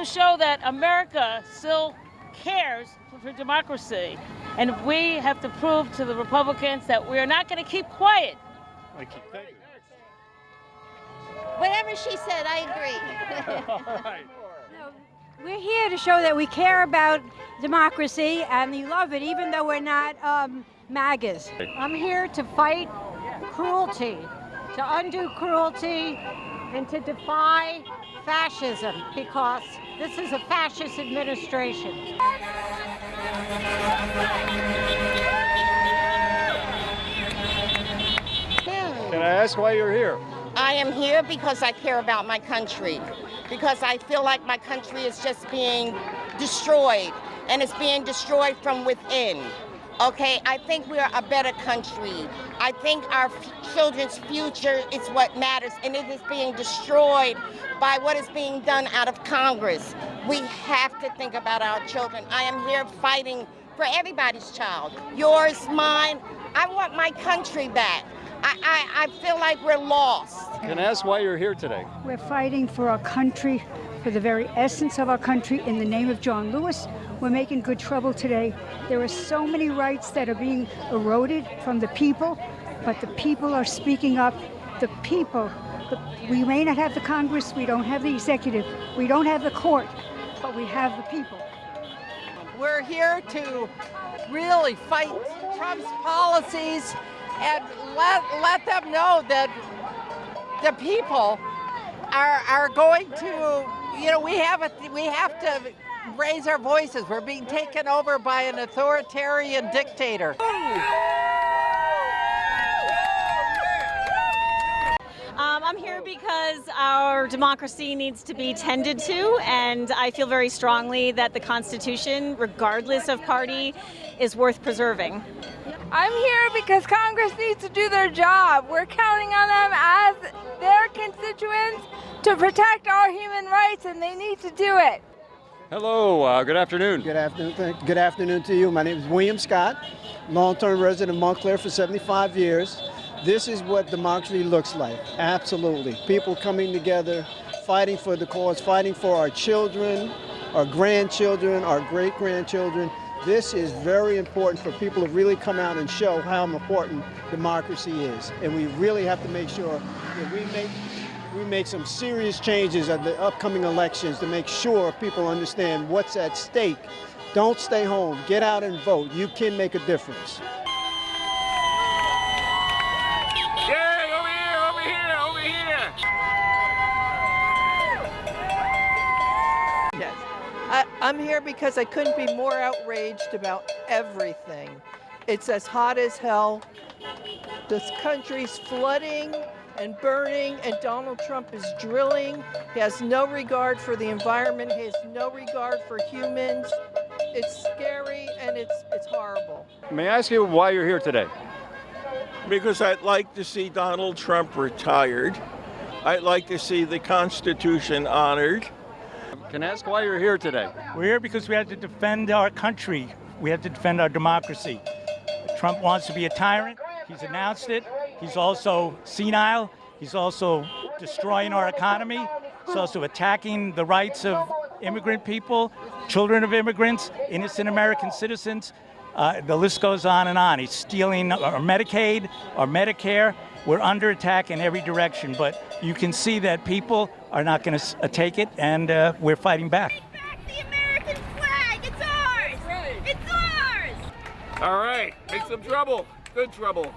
to show that America still cares for democracy. And we have to prove to the Republicans that we're not going to keep quiet. Thank you. Whatever she said, I agree. All right. We're here to show that we care about democracy and we love it, even though we're not MAGAs. I'm here to fight cruelty, to undo cruelty, and to defy fascism, because this is a fascist administration. Can I ask why you're here? I am here because I care about my country, because I feel like my country is just being destroyed, and it's being destroyed from within. Okay, I think we are a better country. I think our children's future is what matters, and it is being destroyed by what is being done out of Congress. We have to think about our children. I am here fighting for everybody's child, yours, mine. I want my country back. I feel like we're lost. Can I ask why you're here today? We're fighting for our country, for the very essence of our country, in the name of John Lewis. We're making good trouble today. There are so many rights that are being eroded from the people, but the people are speaking up. The people, we may not have the Congress, we don't have the executive, we don't have the court, but we have the people. We're here to really fight Trump's policies and let them know that the people are going to, we have to raise our voices. We're being taken over by an authoritarian dictator. I'm here because our democracy needs to be tended to, and I feel very strongly that the Constitution, regardless of party, is worth preserving. I'm here because Congress needs to do their job. We're counting on them as their constituents to protect our human rights, and they need to do it. Hello, good afternoon. Good afternoon. Good afternoon to you. My name is William Scott, long-term resident of Montclair for 75 years. This is what democracy looks like, absolutely. People coming together, fighting for the cause, fighting for our children, our grandchildren, our great-grandchildren. This is very important for people to really come out and show how important democracy is. And we really have to make sure that we make some serious changes at the upcoming elections to make sure people understand what's at stake. Don't stay home. Get out and vote. You can make a difference. Yes. I'm here because I couldn't be more outraged about everything. It's as hot as hell. This country's flooding and burning, and Donald Trump is drilling. He has no regard for the environment. He has no regard for humans. It's scary and it's horrible. May I ask you why you're here today? Because I'd like to see Donald Trump retired. I'd like to see the Constitution honored. Can I ask why you're here today? We're here because we have to defend our country. We have to defend our democracy. Trump wants to be a tyrant. He's announced it. He's also senile. He's also destroying our economy. He's also attacking the rights of immigrant people, children of immigrants, innocent American citizens. The list goes on and on. He's stealing our Medicaid, our Medicare. We're under attack in every direction, but you can see that people are not going to take it, and we're fighting back. Back the American flag! It's ours! It's ours! All right, make some trouble. Good trouble.